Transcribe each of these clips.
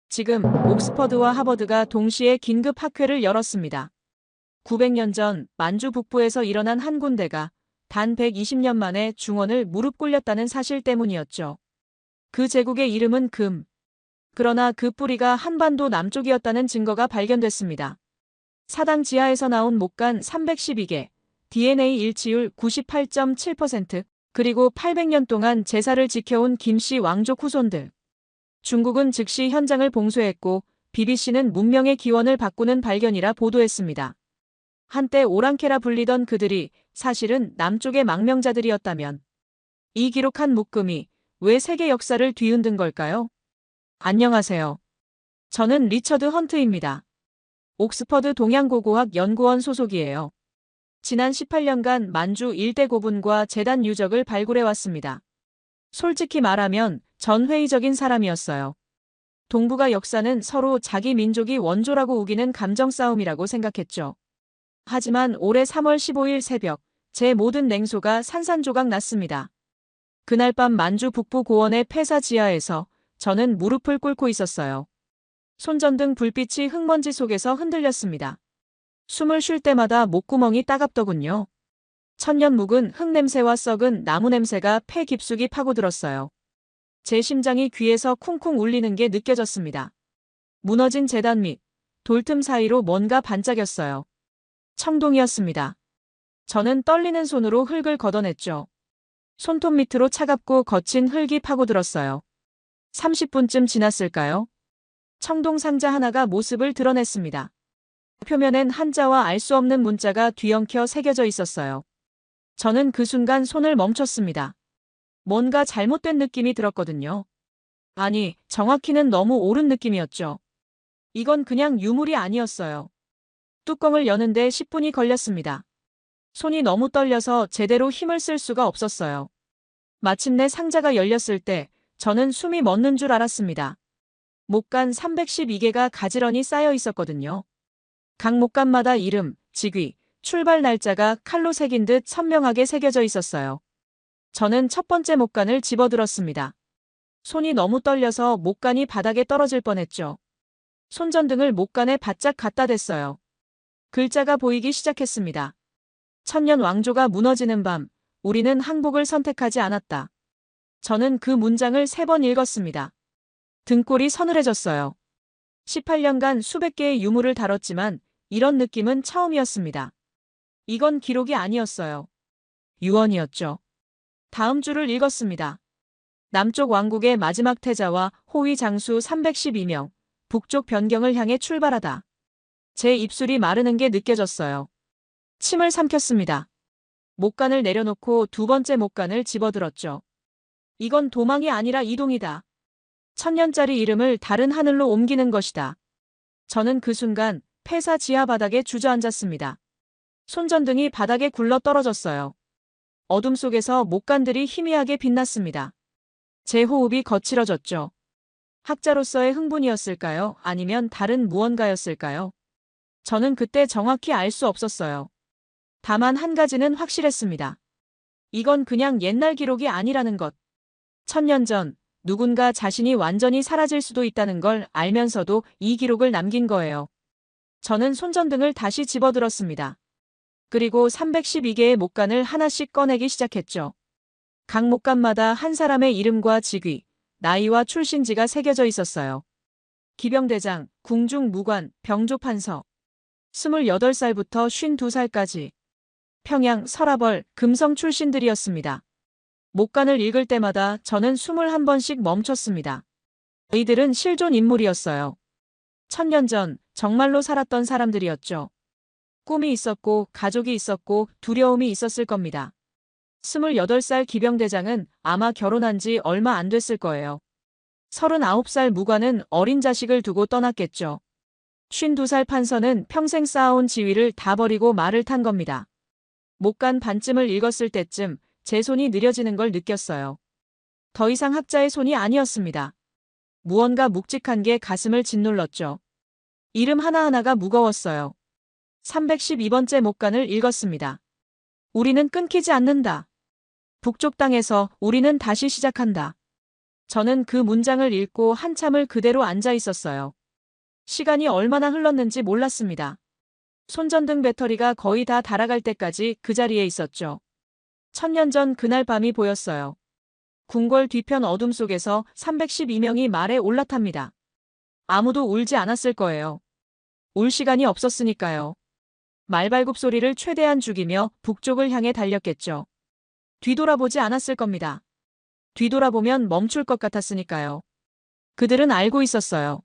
지금 옥스퍼드와 하버드가 동시에 긴급 학회를 열었습니다. 900년 전 만주 북부에서 일어난 한 군대가 단 120년 만에 중원을 무릎 꿇렸다는 사실 때문이었죠. 그 제국의 이름은 금. 그러나 그 뿌리가 한반도 남쪽이었다는 증거가 발견됐습니다. 사당 지하에서 나온 목간 312개, DNA 일치율 98.7%, 그리고 800년 동안 제사를 지켜온 김씨 왕족 후손들. 중국은 즉시 현장을 봉쇄했고 BBC는 문명의 기원을 바꾸는 발견이라 보도했습니다. 한때 오랑캐라 불리던 그들이 사실은 남쪽의 망명자들이었다면 이 기록한 묶음이 왜 세계 역사를 뒤흔든 걸까요? 안녕하세요. 저는 리처드 헌트입니다. 옥스퍼드 동양고고학연구원 소속이에요. 지난 18년간 만주 일대 고분과 재단 유적을 발굴해왔습니다. 솔직히 말하면 전 회의적인 사람이었어요. 동북아 역사는 서로 자기 민족이 원조라고 우기는 감정 싸움이라고 생각했죠. 하지만 올해 3월 15일 새벽, 제 모든 냉소가 산산조각 났습니다. 그날 밤 만주 북부 고원의 폐사 지하에서 저는 무릎을 꿇고 있었어요. 손전등 불빛이 흙먼지 속에서 흔들렸습니다. 숨을 쉴 때마다 목구멍이 따갑더군요. 천년 묵은 흙 냄새와 썩은 나무 냄새가 폐 깊숙이 파고들었어요. 제 심장이 귀에서 쿵쿵 울리는 게 느껴졌습니다. 무너진 재단 밑 돌틈 사이로 뭔가 반짝였어요. 청동이었습니다. 저는 떨리는 손으로 흙을 걷어냈죠. 손톱 밑으로 차갑고 거친 흙이 파고들었어요. 30분쯤 지났을까요? 청동 상자 하나가 모습을 드러냈습니다. 표면엔 한자와 알 수 없는 문자가 뒤엉켜 새겨져 있었어요. 저는 그 순간 손을 멈췄습니다. 뭔가 잘못된 느낌이 들었거든요. 아니, 정확히는 너무 옳은 느낌이었죠. 이건 그냥 유물이 아니었어요. 뚜껑을 여는데 10분이 걸렸습니다. 손이 너무 떨려서 제대로 힘을 쓸 수가 없었어요. 마침내 상자가 열렸을 때 저는 숨이 멎는 줄 알았습니다. 목간 312개가 가지런히 쌓여 있었거든요. 각 목간마다 이름, 직위, 출발 날짜가 칼로 새긴 듯 선명하게 새겨져 있었어요. 저는 첫 번째 목간을 집어들었습니다. 손이 너무 떨려서 목간이 바닥에 떨어질 뻔했죠. 손전등을 목간에 바짝 갖다 댔어요. 글자가 보이기 시작했습니다. 천년 왕조가 무너지는 밤, 우리는 항복을 선택하지 않았다. 저는 그 문장을 3번 읽었습니다. 등골이 서늘해졌어요. 18년간 수백 개의 유물을 다뤘지만 이런 느낌은 처음이었습니다. 이건 기록이 아니었어요. 유언이었죠. 다음 줄을 읽었습니다. 남쪽 왕국의 마지막 태자와 호위 장수 312명, 북쪽 변경을 향해 출발하다. 제 입술이 마르는 게 느껴졌어요. 침을 삼켰습니다. 목간을 내려놓고 두 번째 목간을 집어들었죠. 이건 도망이 아니라 이동이다. 1000년짜리 이름을 다른 하늘로 옮기는 것이다. 저는 그 순간 폐사 지하 바닥에 주저앉았습니다. 손전등이 바닥에 굴러 떨어졌어요. 어둠 속에서 목간들이 희미하게 빛났습니다. 제 호흡이 거칠어졌죠. 학자로서의 흥분이었을까요? 아니면 다른 무언가였을까요? 저는 그때 정확히 알 수 없었어요. 다만 한 가지는 확실했습니다. 이건 그냥 옛날 기록이 아니라는 것. 1000년 전 누군가 자신이 완전히 사라질 수도 있다는 걸 알면서도 이 기록을 남긴 거예요. 저는 손전등을 다시 집어들었습니다. 그리고 312개의 목간을 하나씩 꺼내기 시작했죠. 각 목간마다 한 사람의 이름과 직위, 나이와 출신지가 새겨져 있었어요. 기병대장, 궁중무관, 병조판서. 28살부터 52살까지. 평양, 서라벌, 금성 출신들이었습니다. 목간을 읽을 때마다 저는 숨을 한 번씩 멈췄습니다. 이들은 실존 인물이었어요. 1000년 전 정말로 살았던 사람들이었죠. 꿈이 있었고 가족이 있었고 두려움이 있었을 겁니다. 28살 기병대장은 아마 결혼한 지 얼마 안 됐을 거예요. 39살 무관은 어린 자식을 두고 떠났겠죠. 52살 판서는 평생 쌓아온 지위를 다 버리고 말을 탄 겁니다. 목간 반쯤을 읽었을 때쯤 제 손이 느려지는 걸 느꼈어요. 더 이상 학자의 손이 아니었습니다. 무언가 묵직한 게 가슴을 짓눌렀죠. 이름 하나하나가 무거웠어요. 312번째 목간을 읽었습니다. 우리는 끊기지 않는다. 북쪽 땅에서 우리는 다시 시작한다. 저는 그 문장을 읽고 한참을 그대로 앉아 있었어요. 시간이 얼마나 흘렀는지 몰랐습니다. 손전등 배터리가 거의 다 닳아갈 때까지 그 자리에 있었죠. 1000년 전 그날 밤이 보였어요. 궁궐 뒤편 어둠 속에서 312명이 말에 올라탑니다. 아무도 울지 않았을 거예요. 울 시간이 없었으니까요. 말발굽 소리를 최대한 죽이며 북쪽을 향해 달렸겠죠. 뒤돌아보지 않았을 겁니다. 뒤돌아보면 멈출 것 같았으니까요. 그들은 알고 있었어요.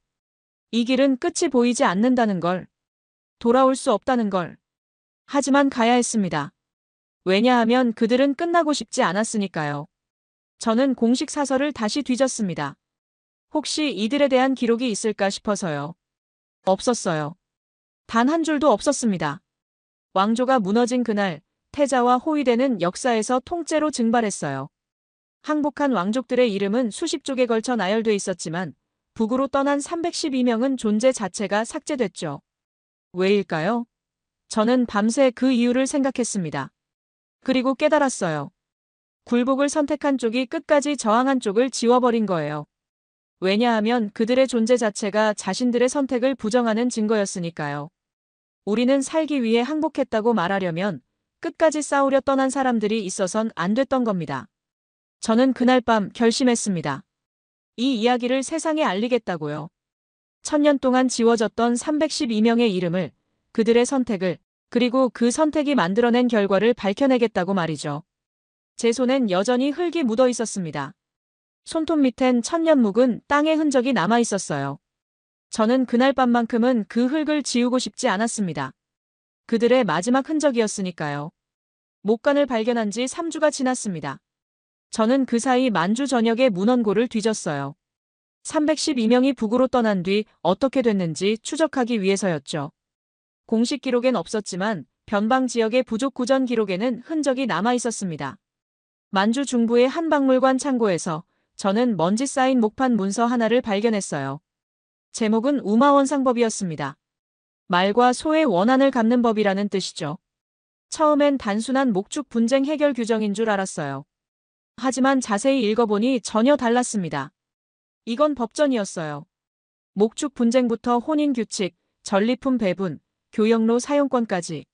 이 길은 끝이 보이지 않는다는 걸. 돌아올 수 없다는 걸. 하지만 가야 했습니다. 왜냐하면 그들은 끝나고 싶지 않았으니까요. 저는 공식 사설을 다시 뒤졌습니다. 혹시 이들에 대한 기록이 있을까 싶어서요. 없었어요. 단 한 줄도 없었습니다. 왕조가 무너진 그날, 태자와 호위대는 역사에서 통째로 증발했어요. 항복한 왕족들의 이름은 수십 쪽에 걸쳐 나열돼 있었지만 북으로 떠난 312명은 존재 자체가 삭제됐죠. 왜일까요? 저는 밤새 그 이유를 생각했습니다. 그리고 깨달았어요. 굴복을 선택한 쪽이 끝까지 저항한 쪽을 지워버린 거예요. 왜냐하면 그들의 존재 자체가 자신들의 선택을 부정하는 증거였으니까요. 우리는 살기 위해 항복했다고 말하려면 끝까지 싸우려 떠난 사람들이 있어선 안 됐던 겁니다. 저는 그날 밤 결심했습니다. 이 이야기를 세상에 알리겠다고요. 1000년 동안 지워졌던 312명의 이름을, 그들의 선택을, 그리고 그 선택이 만들어낸 결과를 밝혀내겠다고 말이죠. 제 손엔 여전히 흙이 묻어 있었습니다. 손톱 밑엔 1000년 묵은 땅의 흔적이 남아 있었어요. 저는 그날 밤만큼은 그 흙을 지우고 싶지 않았습니다. 그들의 마지막 흔적이었으니까요. 목간을 발견한 지 3주가 지났습니다. 저는 그 사이 만주 전역의 문헌고를 뒤졌어요. 312명이 북으로 떠난 뒤 어떻게 됐는지 추적하기 위해서였죠. 공식 기록엔 없었지만 변방 지역의 부족 구전 기록에는 흔적이 남아 있었습니다. 만주 중부의 한 박물관 창고에서 저는 먼지 쌓인 목판 문서 하나를 발견했어요. 제목은 우마원상법이었습니다. 말과 소의 원한을 갚는 법이라는 뜻이죠. 처음엔 단순한 목축 분쟁 해결 규정인 줄 알았어요. 하지만 자세히 읽어보니 전혀 달랐습니다. 이건 법전이었어요. 목축 분쟁부터 혼인 규칙, 전리품 배분, 교역로 사용권까지.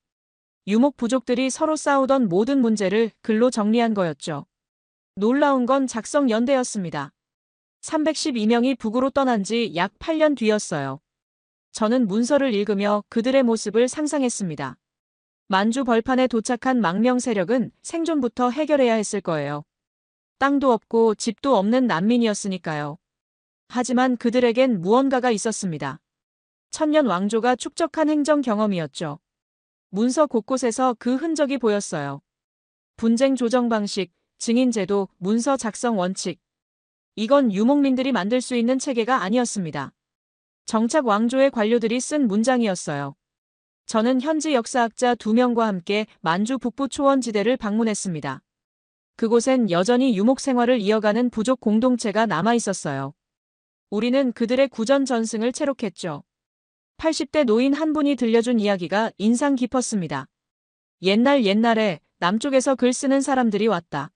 유목 부족들이 서로 싸우던 모든 문제를 글로 정리한 거였죠. 놀라운 건 작성 연대였습니다. 312명이 북으로 떠난 지 약 8년 뒤였어요. 저는 문서를 읽으며 그들의 모습을 상상했습니다. 만주 벌판에 도착한 망명 세력은 생존부터 해결해야 했을 거예요. 땅도 없고 집도 없는 난민이었으니까요. 하지만 그들에겐 무언가가 있었습니다. 1000년 왕조가 축적한 행정 경험이었죠. 문서 곳곳에서 그 흔적이 보였어요. 분쟁 조정 방식, 증인 제도, 문서 작성 원칙. 이건 유목민들이 만들 수 있는 체계가 아니었습니다. 정착 왕조의 관료들이 쓴 문장이었어요. 저는 현지 역사학자 2명과 함께 만주 북부 초원지대를 방문했습니다. 그곳엔 여전히 유목 생활을 이어가는 부족 공동체가 남아 있었어요. 우리는 그들의 구전 전승을 체록했죠. 80대 노인 한 분이 들려준 이야기가 인상 깊었습니다. 옛날에 남쪽에서 글 쓰는 사람들이 왔다.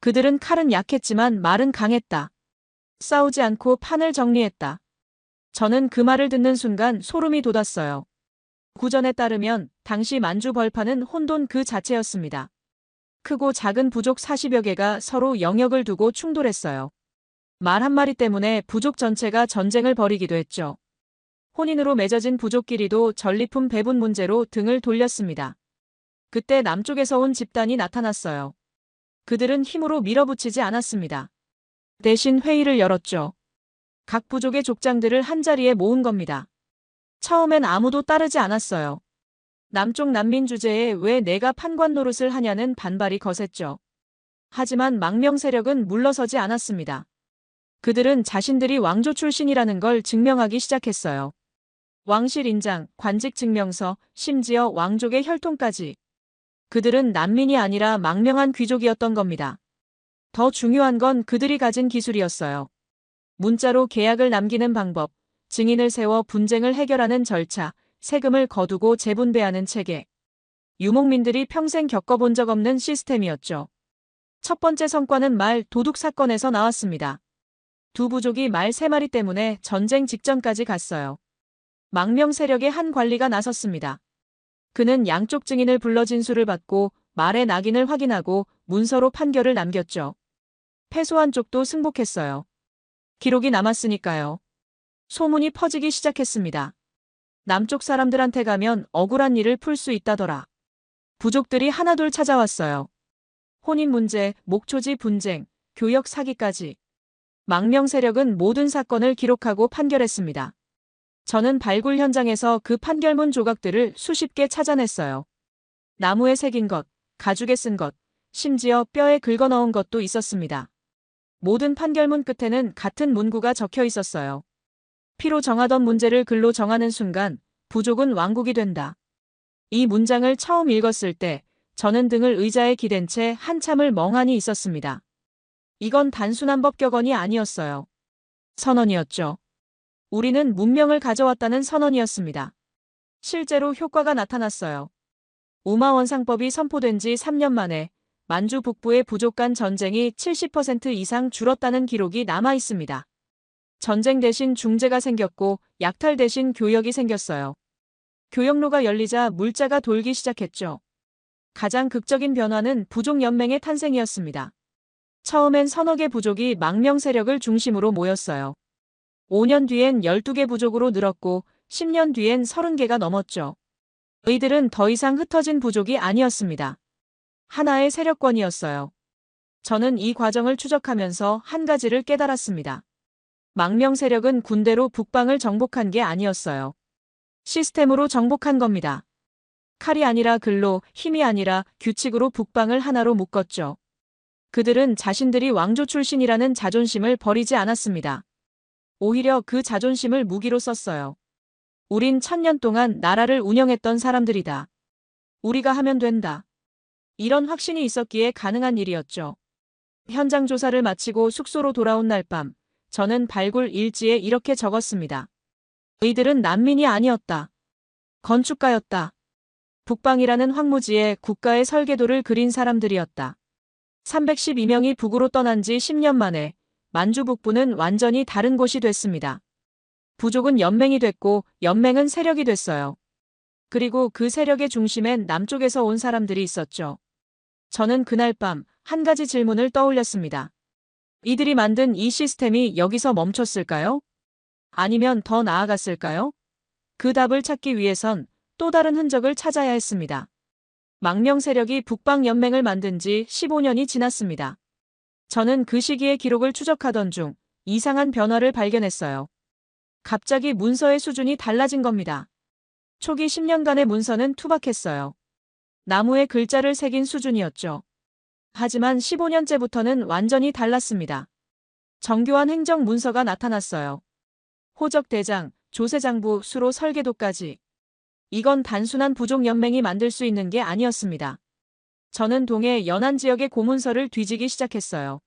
그들은 칼은 약했지만 말은 강했다. 싸우지 않고 판을 정리했다. 저는 그 말을 듣는 순간 소름이 돋았어요. 구전에 따르면 당시 만주 벌판은 혼돈 그 자체였습니다. 크고 작은 부족 40여 개가 서로 영역을 두고 충돌했어요. 말 한마디 때문에 부족 전체가 전쟁을 벌이기도 했죠. 혼인으로 맺어진 부족끼리도 전리품 배분 문제로 등을 돌렸습니다. 그때 남쪽에서 온 집단이 나타났어요. 그들은 힘으로 밀어붙이지 않았습니다. 대신 회의를 열었죠. 각 부족의 족장들을 한자리에 모은 겁니다. 처음엔 아무도 따르지 않았어요. 남쪽 난민 주제에 왜 내가 판관 노릇을 하냐는 반발이 거셌죠. 하지만 망명 세력은 물러서지 않았습니다. 그들은 자신들이 왕조 출신이라는 걸 증명하기 시작했어요. 왕실 인장, 관직 증명서, 심지어 왕족의 혈통까지. 그들은 난민이 아니라 망명한 귀족이었던 겁니다. 더 중요한 건 그들이 가진 기술이었어요. 문자로 계약을 남기는 방법, 증인을 세워 분쟁을 해결하는 절차, 세금을 거두고 재분배하는 체계. 유목민들이 평생 겪어본 적 없는 시스템이었죠. 첫 번째 성과는 말 도둑 사건에서 나왔습니다. 두 부족이 말 3마리 때문에 전쟁 직전까지 갔어요. 망명 세력의 한 관리가 나섰습니다. 그는 양쪽 증인을 불러 진술을 받고 말의 낙인을 확인하고 문서로 판결을 남겼죠. 패소한 쪽도 승복했어요. 기록이 남았으니까요. 소문이 퍼지기 시작했습니다. 남쪽 사람들한테 가면 억울한 일을 풀 수 있다더라. 부족들이 하나둘 찾아왔어요. 혼인 문제, 목초지 분쟁, 교역 사기까지. 망명 세력은 모든 사건을 기록하고 판결했습니다. 저는 발굴 현장에서 그 판결문 조각들을 수십 개 찾아냈어요. 나무에 새긴 것, 가죽에 쓴 것, 심지어 뼈에 긁어 넣은 것도 있었습니다. 모든 판결문 끝에는 같은 문구가 적혀 있었어요. 피로 정하던 문제를 글로 정하는 순간 부족은 왕국이 된다. 이 문장을 처음 읽었을 때 저는 등을 의자에 기댄 채 한참을 멍하니 있었습니다. 이건 단순한 법격언이 아니었어요. 선언이었죠. 우리는 문명을 가져왔다는 선언이었습니다. 실제로 효과가 나타났어요. 우마원상법이 선포된 지 3년 만에 만주 북부의 부족 간 전쟁이 70% 이상 줄었다는 기록이 남아 있습니다. 전쟁 대신 중재가 생겼고 약탈 대신 교역이 생겼어요. 교역로가 열리자 물자가 돌기 시작했죠. 가장 극적인 변화는 부족연맹의 탄생이었습니다. 처음엔 서너 개 부족이 망명 세력을 중심으로 모였어요. 5년 뒤엔 12개 부족으로 늘었고 10년 뒤엔 30개가 넘었죠. 이들은 더 이상 흩어진 부족이 아니었습니다. 하나의 세력권이었어요. 저는 이 과정을 추적하면서 한 가지를 깨달았습니다. 망명 세력은 군대로 북방을 정복한 게 아니었어요. 시스템으로 정복한 겁니다. 칼이 아니라 글로, 힘이 아니라 규칙으로 북방을 하나로 묶었죠. 그들은 자신들이 왕조 출신이라는 자존심을 버리지 않았습니다. 오히려 그 자존심을 무기로 썼어요. 우린 1000년 동안 나라를 운영했던 사람들이다. 우리가 하면 된다. 이런 확신이 있었기에 가능한 일이었죠. 현장 조사를 마치고 숙소로 돌아온 날 밤, 저는 발굴 일지에 이렇게 적었습니다. 이들은 난민이 아니었다. 건축가였다. 북방이라는 황무지에 국가의 설계도를 그린 사람들이었다. 312명이 북으로 떠난 지 10년 만에 만주 북부는 완전히 다른 곳이 됐습니다. 부족은 연맹이 됐고 연맹은 세력이 됐어요. 그리고 그 세력의 중심엔 남쪽에서 온 사람들이 있었죠. 저는 그날 밤 한 가지 질문을 떠올렸습니다. 이들이 만든 이 시스템이 여기서 멈췄을까요? 아니면 더 나아갔을까요? 그 답을 찾기 위해선 또 다른 흔적을 찾아야 했습니다. 망명 세력이 북방연맹을 만든 지 15년이 지났습니다. 저는 그 시기의 기록을 추적하던 중 이상한 변화를 발견했어요. 갑자기 문서의 수준이 달라진 겁니다. 초기 10년간의 문서는 투박했어요. 나무에 글자를 새긴 수준이었죠. 하지만 15년째부터는 완전히 달랐습니다. 정교한 행정 문서가 나타났어요. 호적대장, 조세장부, 수로 설계도까지. 이건 단순한 부족연맹이 만들 수 있는 게 아니었습니다. 저는 동해 연안 지역의 고문서를 뒤지기 시작했어요.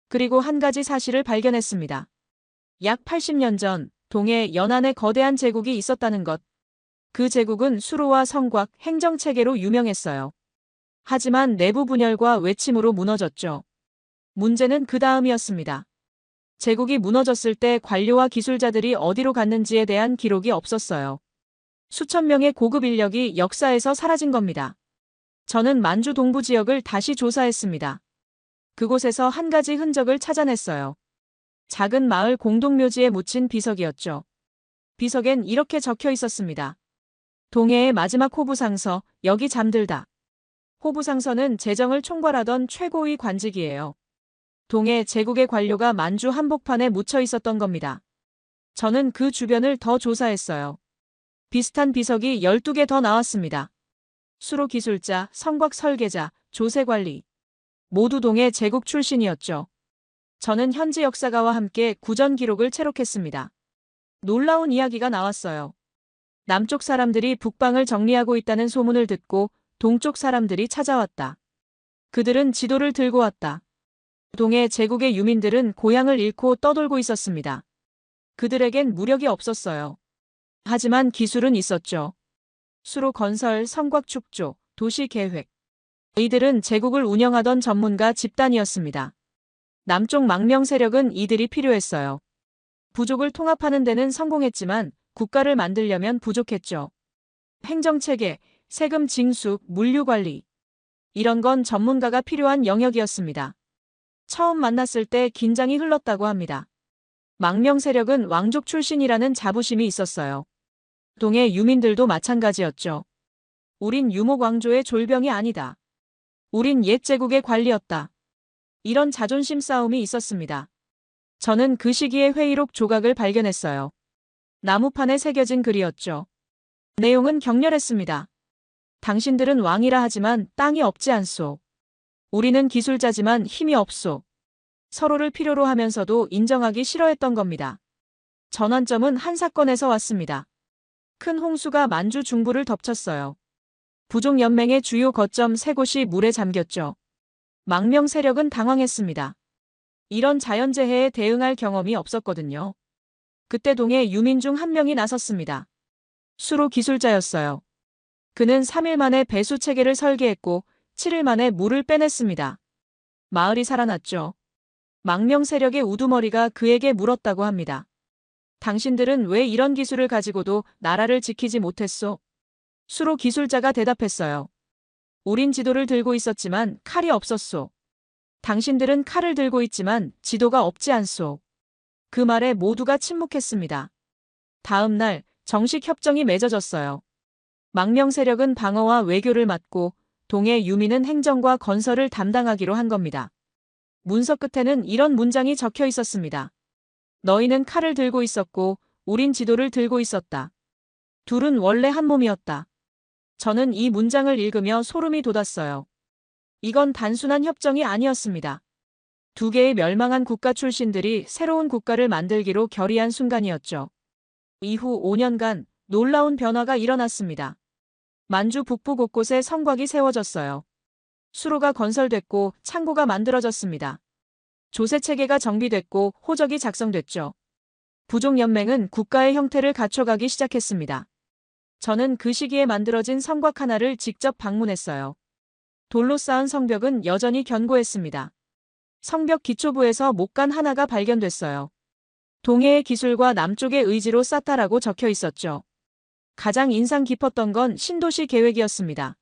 그리고 한 가지 사실을 발견했습니다. 약 80년 전 동해 연안에 거대한 제국이 있었다는 것. 그 제국은 수로와 성곽, 행정체계로 유명했어요. 하지만 내부 분열과 외침으로 무너졌죠. 문제는 그 다음이었습니다. 제국이 무너졌을 때 관료와 기술자들이 어디로 갔는지에 대한 기록이 없었어요. 수천 명의 고급 인력이 역사에서 사라진 겁니다. 저는 만주 동부 지역을 다시 조사했습니다. 그곳에서 한 가지 흔적을 찾아냈어요. 작은 마을 공동묘지에 묻힌 비석이었죠. 비석엔 이렇게 적혀 있었습니다. 동해의 마지막 호부상서, 여기 잠들다. 호부상서는 재정을 총괄하던 최고위 관직이에요. 동해 제국의 관료가 만주 한복판에 묻혀 있었던 겁니다. 저는 그 주변을 더 조사했어요. 비슷한 비석이 12개 더 나왔습니다. 수로 기술자, 성곽 설계자, 조세관리. 모두 동해 제국 출신이었죠. 저는 현지 역사가와 함께 구전 기록을 채록했습니다. 놀라운 이야기가 나왔어요. 남쪽 사람들이 북방을 정리하고 있다는 소문을 듣고 동쪽 사람들이 찾아왔다. 그들은 지도를 들고 왔다. 동해 제국의 유민들은 고향을 잃고 떠돌고 있었습니다. 그들에겐 무력이 없었어요. 하지만 기술은 있었죠. 수로 건설, 성곽 축조, 도시 계획. 이들은 제국을 운영하던 전문가 집단이었습니다. 남쪽 망명 세력은 이들이 필요했어요. 부족을 통합하는 데는 성공했지만 국가를 만들려면 부족했죠. 행정체계, 세금 징수, 물류관리. 이런 건 전문가가 필요한 영역이었습니다. 처음 만났을 때 긴장이 흘렀다고 합니다. 망명 세력은 왕족 출신이라는 자부심이 있었어요. 동의 유민들도 마찬가지였죠. 우린 유목 왕조의 졸병이 아니다. 우린 옛 제국의 관리였다. 이런 자존심 싸움이 있었습니다. 저는 그 시기에 회의록 조각을 발견했어요. 나무판에 새겨진 글이었죠. 내용은 격렬했습니다. 당신들은 왕이라 하지만 땅이 없지 않소. 우리는 기술자지만 힘이 없소. 서로를 필요로 하면서도 인정하기 싫어했던 겁니다. 전환점은 한 사건에서 왔습니다. 큰 홍수가 만주 중부를 덮쳤어요. 부족연맹의 주요 거점 3곳이 물에 잠겼죠. 망명 세력은 당황했습니다. 이런 자연재해에 대응할 경험이 없었거든요. 그때 동해 유민 중 한 명이 나섰습니다. 수로 기술자였어요. 그는 3일 만에 배수 체계를 설계했고 7일 만에 물을 빼냈습니다. 마을이 살아났죠. 망명 세력의 우두머리가 그에게 물었다고 합니다. 당신들은 왜 이런 기술을 가지고도 나라를 지키지 못했소? 수로 기술자가 대답했어요. 우린 지도를 들고 있었지만 칼이 없었소. 당신들은 칼을 들고 있지만 지도가 없지 않소. 그 말에 모두가 침묵했습니다. 다음 날 정식 협정이 맺어졌어요. 망명 세력은 방어와 외교를 맡고 동해 유민은 행정과 건설을 담당하기로 한 겁니다. 문서 끝에는 이런 문장이 적혀 있었습니다. 너희는 칼을 들고 있었고 우린 지도를 들고 있었다. 둘은 원래 한 몸이었다. 저는 이 문장을 읽으며 소름이 돋았어요. 이건 단순한 협정이 아니었습니다. 두 개의 멸망한 국가 출신들이 새로운 국가를 만들기로 결의한 순간이었죠. 이후 5년간 놀라운 변화가 일어났습니다. 만주 북부 곳곳에 성곽이 세워졌어요. 수로가 건설됐고 창고가 만들어졌습니다. 조세체계가 정비됐고 호적이 작성됐죠. 부족연맹은 국가의 형태를 갖춰가기 시작했습니다. 저는 그 시기에 만들어진 성곽 하나를 직접 방문했어요. 돌로 쌓은 성벽은 여전히 견고했습니다. 성벽 기초부에서 목간 하나가 발견됐어요. 동해의 기술과 남쪽의 의지로 쌓다라고 적혀 있었죠. 가장 인상 깊었던 건 신도시 계획이었습니다.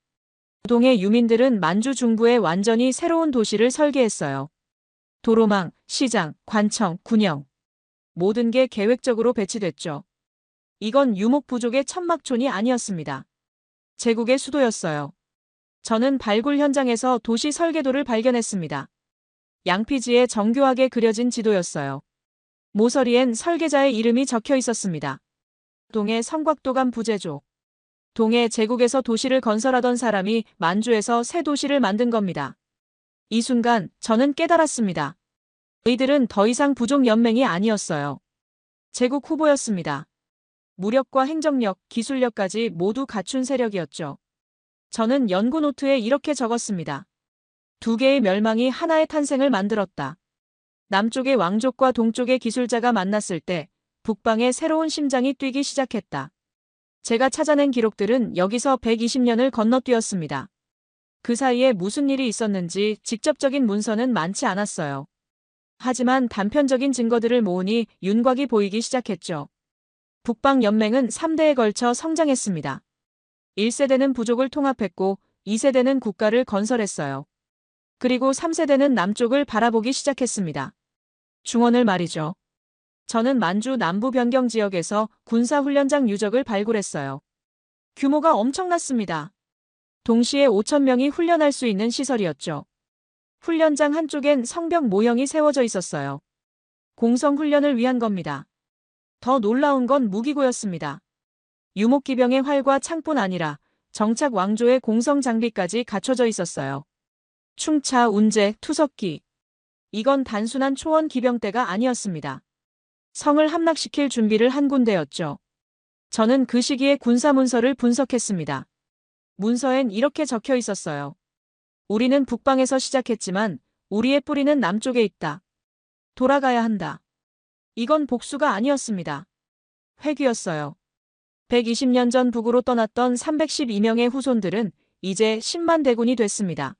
동해 유민들은 만주 중부에 완전히 새로운 도시를 설계했어요. 도로망, 시장, 관청, 군영. 모든 게 계획적으로 배치됐죠. 이건 유목 부족의 천막촌이 아니었습니다. 제국의 수도였어요. 저는 발굴 현장에서 도시 설계도를 발견했습니다. 양피지에 정교하게 그려진 지도였어요. 모서리엔 설계자의 이름이 적혀 있었습니다. 동해 성곽도감 부제조. 동해 제국에서 도시를 건설하던 사람이 만주에서 새 도시를 만든 겁니다. 이 순간 저는 깨달았습니다. 이들은 더 이상 부족연맹이 아니었어요. 제국 후보였습니다. 무력과 행정력, 기술력까지 모두 갖춘 세력이었죠. 저는 연구 노트에 이렇게 적었습니다. 두 개의 멸망이 하나의 탄생을 만들었다. 남쪽의 왕족과 동쪽의 기술자가 만났을 때 북방의 새로운 심장이 뛰기 시작했다. 제가 찾아낸 기록들은 여기서 120년을 건너뛰었습니다. 그 사이에 무슨 일이 있었는지 직접적인 문서는 많지 않았어요. 하지만 단편적인 증거들을 모으니 윤곽이 보이기 시작했죠. 북방연맹은 3대에 걸쳐 성장했습니다. 1세대는 부족을 통합했고 2세대는 국가를 건설했어요. 그리고 3세대는 남쪽을 바라보기 시작했습니다. 중원을 말이죠. 저는 만주 남부 변경 지역에서 군사훈련장 유적을 발굴했어요. 규모가 엄청났습니다. 동시에 5,000명이 훈련할 수 있는 시설이었죠. 훈련장 한쪽엔 성벽 모형이 세워져 있었어요. 공성훈련을 위한 겁니다. 더 놀라운 건 무기고였습니다. 유목기병의 활과 창뿐 아니라 정착 왕조의 공성 장비까지 갖춰져 있었어요. 충차, 운제, 투석기. 이건 단순한 초원 기병대가 아니었습니다. 성을 함락시킬 준비를 한 군대였죠. 저는 그 시기의 군사문서를 분석했습니다. 문서엔 이렇게 적혀 있었어요. 우리는 북방에서 시작했지만 우리의 뿌리는 남쪽에 있다. 돌아가야 한다. 이건 복수가 아니었습니다. 회귀였어요. 120년 전 북으로 떠났던 312명의 후손들은 이제 10만 대군이 됐습니다.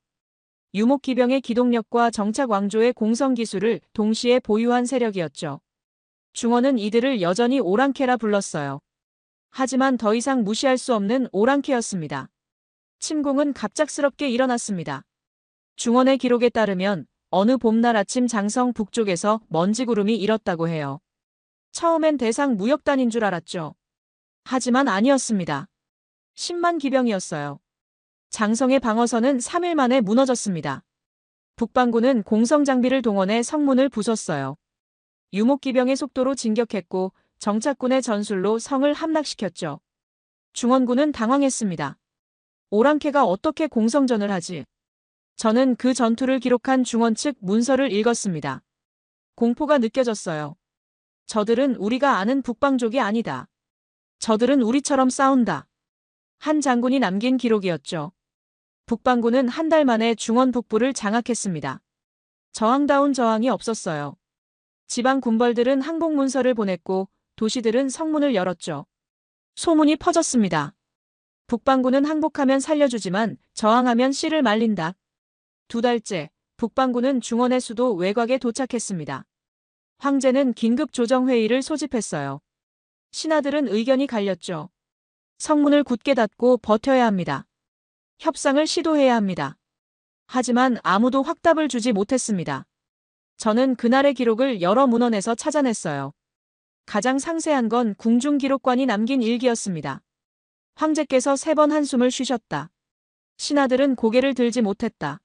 유목기병의 기동력과 정착 왕조의 공성기술을 동시에 보유한 세력이었죠. 중원은 이들을 여전히 오랑캐라 불렀어요. 하지만 더 이상 무시할 수 없는 오랑캐였습니다. 침공은 갑작스럽게 일어났습니다. 중원의 기록에 따르면 어느 봄날 아침 장성 북쪽에서 먼지구름이 일었다고 해요. 처음엔 대상 무역단인 줄 알았죠. 하지만 아니었습니다. 10만 기병이었어요. 장성의 방어선은 3일 만에 무너졌습니다. 북반구는 공성장비를 동원해 성문을 부쉈어요. 유목기병의 속도로 진격했고 정착군의 전술로 성을 함락시켰죠. 중원군은 당황했습니다. 오랑캐가 어떻게 공성전을 하지? 저는 그 전투를 기록한 중원 측 문서를 읽었습니다. 공포가 느껴졌어요. 저들은 우리가 아는 북방족이 아니다. 저들은 우리처럼 싸운다. 한 장군이 남긴 기록이었죠. 북방군은 한 달 만에 중원 북부를 장악했습니다. 저항다운 저항이 없었어요. 지방 군벌들은 항복 문서를 보냈고 도시들은 성문을 열었죠. 소문이 퍼졌습니다. 북방군은 항복하면 살려주지만 저항하면 씨를 말린다. 2달째, 북방군은 중원의 수도 외곽에 도착했습니다. 황제는 긴급 조정회의를 소집했어요. 신하들은 의견이 갈렸죠. 성문을 굳게 닫고 버텨야 합니다. 협상을 시도해야 합니다. 하지만 아무도 확답을 주지 못했습니다. 저는 그날의 기록을 여러 문헌에서 찾아냈어요. 가장 상세한 건 궁중기록관이 남긴 일기였습니다. 황제께서 3번 한숨을 쉬셨다. 신하들은 고개를 들지 못했다.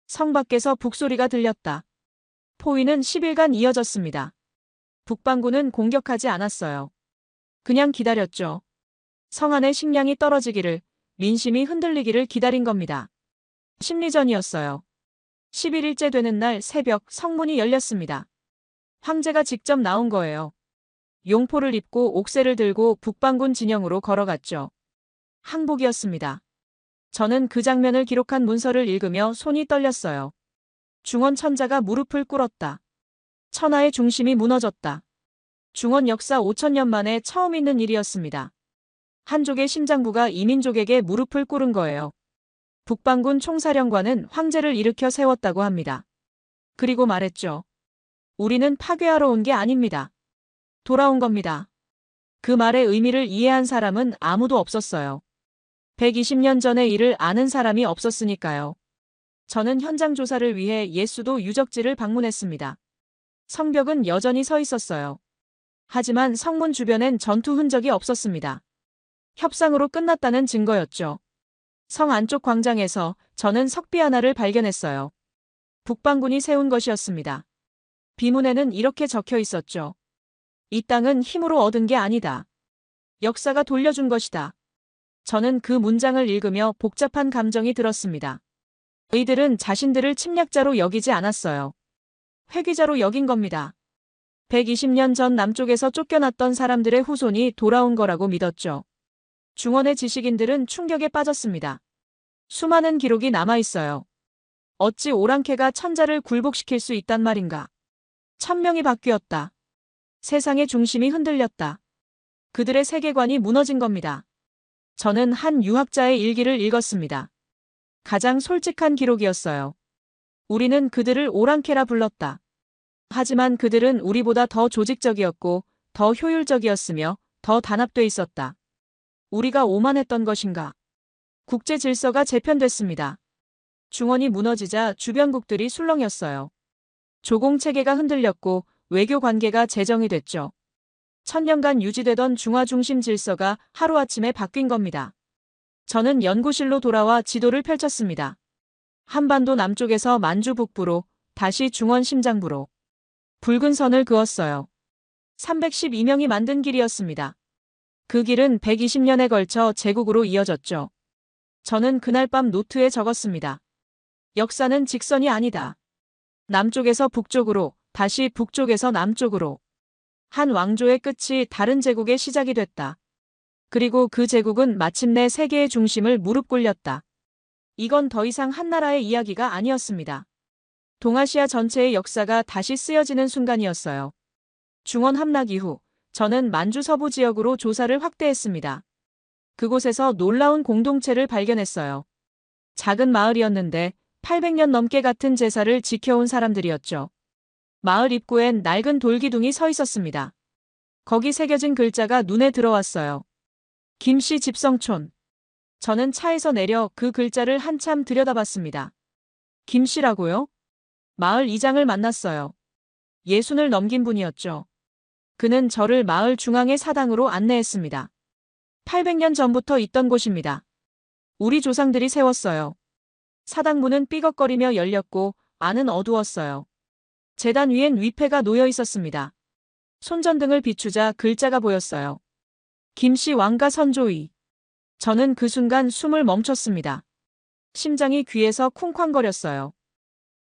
성 밖에서 북소리가 들렸다. 포위는 10일간 이어졌습니다. 북방군은 공격하지 않았어요. 그냥 기다렸죠. 성 안의 식량이 떨어지기를, 민심이 흔들리기를 기다린 겁니다. 심리전이었어요. 11일째 되는 날 새벽 성문이 열렸습니다. 황제가 직접 나온 거예요. 용포를 입고 옥새를 들고 북방군 진영으로 걸어갔죠. 항복이었습니다. 저는 그 장면을 기록한 문서를 읽으며 손이 떨렸어요. 중원 천자가 무릎을 꿇었다. 천하의 중심이 무너졌다. 중원 역사 5천년 만에 처음 있는 일이었습니다. 한족의 심장부가 이민족에게 무릎을 꿇은 거예요. 북방군 총사령관은 황제를 일으켜 세웠다고 합니다. 그리고 말했죠. 우리는 파괴하러 온 게 아닙니다. 돌아온 겁니다. 그 말의 의미를 이해한 사람은 아무도 없었어요. 120년 전의 일을 아는 사람이 없었으니까요. 저는 현장 조사를 위해 옛수도 유적지를 방문했습니다. 성벽은 여전히 서 있었어요. 하지만 성문 주변엔 전투 흔적이 없었습니다. 협상으로 끝났다는 증거였죠. 성 안쪽 광장에서 저는 석비 하나를 발견했어요. 북방군이 세운 것이었습니다. 비문에는 이렇게 적혀 있었죠. 이 땅은 힘으로 얻은 게 아니다. 역사가 돌려준 것이다. 저는 그 문장을 읽으며 복잡한 감정이 들었습니다. 이들은 자신들을 침략자로 여기지 않았어요. 회귀자로 여긴 겁니다. 120년 전 남쪽에서 쫓겨났던 사람들의 후손이 돌아온 거라고 믿었죠. 중원의 지식인들은 충격에 빠졌습니다. 수많은 기록이 남아있어요. 어찌 오랑캐가 천자를 굴복시킬 수 있단 말인가. 천명이 바뀌었다. 세상의 중심이 흔들렸다. 그들의 세계관이 무너진 겁니다. 저는 한 유학자의 일기를 읽었습니다. 가장 솔직한 기록이었어요. 우리는 그들을 오랑캐라 불렀다. 하지만 그들은 우리보다 더 조직적이었고 더 효율적이었으며 더 단합돼 있었다. 우리가 오만했던 것인가? 국제 질서가 재편됐습니다. 중원이 무너지자 주변국들이 술렁였어요. 조공 체계가 흔들렸고 외교 관계가 재정이 됐죠. 천년간 유지되던 중화 중심 질서가 하루아침에 바뀐 겁니다. 저는 연구실로 돌아와 지도를 펼쳤습니다. 한반도 남쪽에서 만주 북부로, 다시 중원 심장부로. 붉은 선을 그었어요. 312명이 만든 길이었습니다. 그 길은 120년에 걸쳐 제국으로 이어졌죠. 저는 그날 밤 노트에 적었습니다. 역사는 직선이 아니다. 남쪽에서 북쪽으로, 다시 북쪽에서 남쪽으로. 한 왕조의 끝이 다른 제국의 시작이 됐다. 그리고 그 제국은 마침내 세계의 중심을 무릎 꿇렸다. 이건 더 이상 한 나라의 이야기가 아니었습니다. 동아시아 전체의 역사가 다시 쓰여지는 순간이었어요. 중원 함락 이후 저는 만주 서부 지역으로 조사를 확대했습니다. 그곳에서 놀라운 공동체를 발견했어요. 작은 마을이었는데 800년 넘게 같은 제사를 지켜온 사람들이었죠. 마을 입구엔 낡은 돌기둥이 서 있었습니다. 거기 새겨진 글자가 눈에 들어왔어요. 김씨 집성촌. 저는 차에서 내려 그 글자를 한참 들여다봤습니다. 김씨라고요? 마을 이장을 만났어요. 60을 넘긴 분이었죠. 그는 저를 마을 중앙의 사당으로 안내했습니다. 800년 전부터 있던 곳입니다. 우리 조상들이 세웠어요. 사당 문은 삐걱거리며 열렸고 안은 어두웠어요. 제단 위엔 위패가 놓여 있었습니다. 손전등을 비추자 글자가 보였어요. 김씨 왕가 선조위. 저는 그 순간 숨을 멈췄습니다. 심장이 귀에서 쿵쾅거렸어요.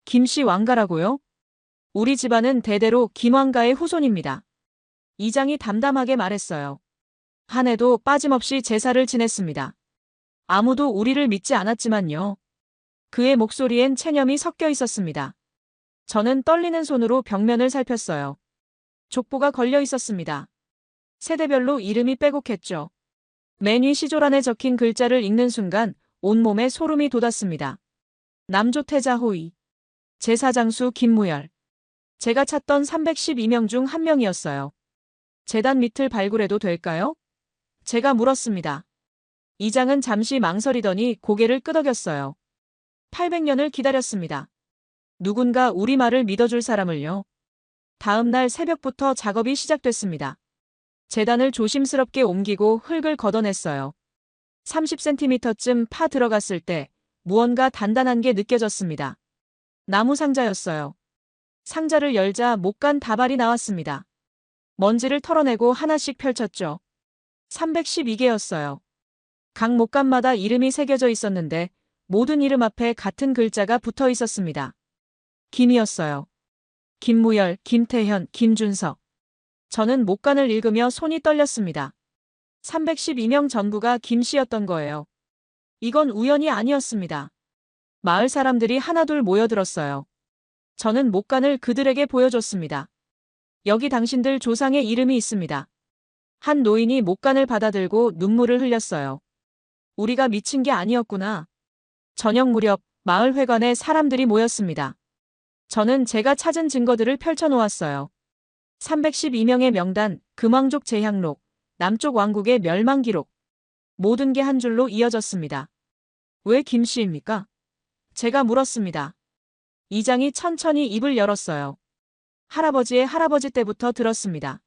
김씨 왕가라고요? 우리 집안은 대대로 김왕가의 후손입니다. 이장이 담담하게 말했어요. 한 해도 빠짐없이 제사를 지냈습니다. 아무도 우리를 믿지 않았지만요. 그의 목소리엔 체념이 섞여 있었습니다. 저는 떨리는 손으로 벽면을 살폈어요. 족보가 걸려 있었습니다. 세대별로 이름이 빼곡했죠. 맨 위 시조란에 적힌 글자를 읽는 순간 온몸에 소름이 돋았습니다. 남조태자 호의. 제사장수 김무열. 제가 찾던 312명 중 한 명이었어요. 제단 밑을 발굴해도 될까요? 제가 물었습니다. 이장은 잠시 망설이더니 고개를 끄덕였어요. 800년을 기다렸습니다. 누군가 우리 말을 믿어줄 사람을요. 다음 날 새벽부터 작업이 시작됐습니다. 제단을 조심스럽게 옮기고 흙을 걷어냈어요. 30cm쯤 파 들어갔을 때 무언가 단단한 게 느껴졌습니다. 나무 상자였어요. 상자를 열자 못 간 다발이 나왔습니다. 먼지를 털어내고 하나씩 펼쳤죠. 312개였어요. 각 목간마다 이름이 새겨져 있었는데 모든 이름 앞에 같은 글자가 붙어 있었습니다. 김이었어요. 김무열, 김태현, 김준석. 저는 목간을 읽으며 손이 떨렸습니다. 312명 전부가 김씨였던 거예요. 이건 우연이 아니었습니다. 마을 사람들이 하나둘 모여들었어요. 저는 목간을 그들에게 보여줬습니다. 여기 당신들 조상의 이름이 있습니다. 한 노인이 목간을 받아들고 눈물을 흘렸어요. 우리가 미친 게 아니었구나. 저녁 무렵 마을 회관에 사람들이 모였습니다. 저는 제가 찾은 증거들을 펼쳐놓았어요. 312명의 명단, 금왕족 재향록, 남쪽 왕국의 멸망 기록. 모든 게 한 줄로 이어졌습니다. 왜 김씨입니까? 제가 물었습니다. 이장이 천천히 입을 열었어요. 할아버지의 할아버지 때부터 들었습니다.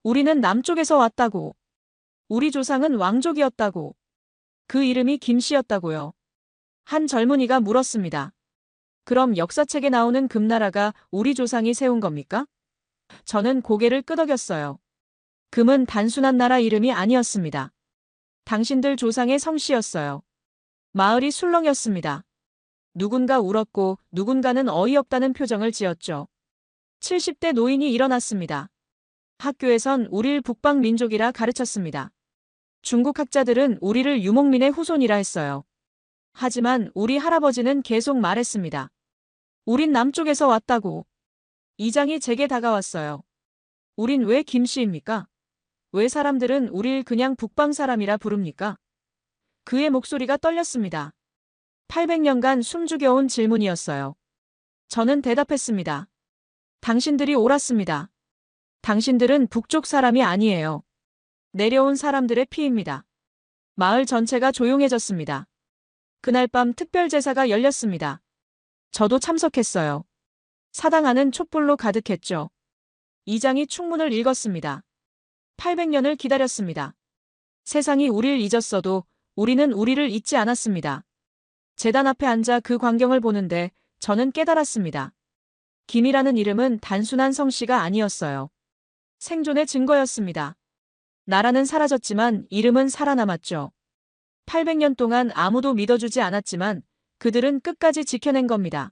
우리는 남쪽에서 왔다고. 우리 조상은 왕족이었다고. 그 이름이 김씨였다고요. 한 젊은이가 물었습니다. 그럼 역사책에 나오는 금나라가 우리 조상이 세운 겁니까? 저는 고개를 끄덕였어요. 금은 단순한 나라 이름이 아니었습니다. 당신들 조상의 성씨였어요. 마을이 술렁였습니다. 누군가 울었고 누군가는 어이없다는 표정을 지었죠. 70대 노인이 일어났습니다. 학교에선 우릴 북방 민족이라 가르쳤습니다. 중국 학자들은 우리를 유목민의 후손이라 했어요. 하지만 우리 할아버지는 계속 말했습니다. 우린 남쪽에서 왔다고. 이장이 제게 다가왔어요. 우린 왜 김씨입니까? 왜 사람들은 우릴 그냥 북방 사람이라 부릅니까? 그의 목소리가 떨렸습니다. 800년간 숨죽여온 질문이었어요. 저는 대답했습니다. 당신들이 옳았습니다. 당신들은 북쪽 사람이 아니에요. 내려온 사람들의 피입니다. 마을 전체가 조용해졌습니다. 그날 밤 특별 제사가 열렸습니다. 저도 참석했어요. 사당 안은 촛불로 가득했죠. 이장이 축문을 읽었습니다. 800년을 기다렸습니다. 세상이 우릴 잊었어도 우리는 우리를 잊지 않았습니다. 제단 앞에 앉아 그 광경을 보는데 저는 깨달았습니다. 김이라는 이름은 단순한 성씨가 아니었어요. 생존의 증거였습니다. 나라는 사라졌지만 이름은 살아남았죠. 800년 동안 아무도 믿어주지 않았지만 그들은 끝까지 지켜낸 겁니다.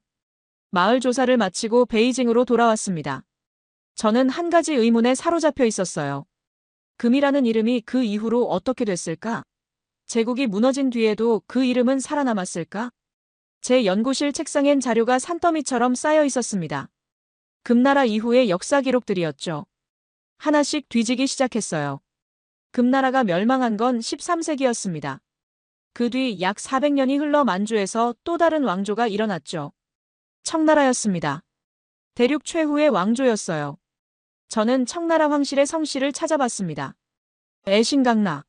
마을 조사를 마치고 베이징으로 돌아왔습니다. 저는 한 가지 의문에 사로잡혀 있었어요. 금이라는 이름이 그 이후로 어떻게 됐을까? 제국이 무너진 뒤에도 그 이름은 살아남았을까? 제 연구실 책상엔 자료가 산더미처럼 쌓여 있었습니다. 금나라 이후의 역사 기록들이었죠. 하나씩 뒤지기 시작했어요. 금나라가 멸망한 건 13세기였습니다. 그 뒤 약 400년이 흘러 만주에서 또 다른 왕조가 일어났죠. 청나라였습니다. 대륙 최후의 왕조였어요. 저는 청나라 황실의 성씨를 찾아봤습니다. 애신강나.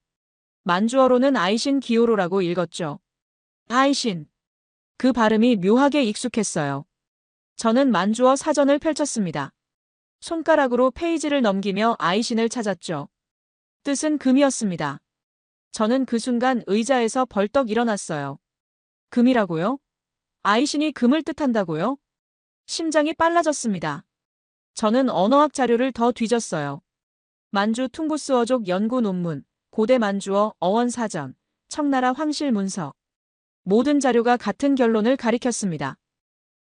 만주어로는 아이신 기요로라고 읽었죠. 아이신. 그 발음이 묘하게 익숙했어요. 저는 만주어 사전을 펼쳤습니다. 손가락으로 페이지를 넘기며 아이신을 찾았죠. 뜻은 금이었습니다. 저는 그 순간 의자에서 벌떡 일어났어요. 금이라고요? 아이신이 금을 뜻한다고요? 심장이 빨라졌습니다. 저는 언어학 자료를 더 뒤졌어요. 만주 퉁구스어족 연구 논문, 고대 만주어 어원 사전, 청나라 황실 문서. 모든 자료가 같은 결론을 가리켰습니다.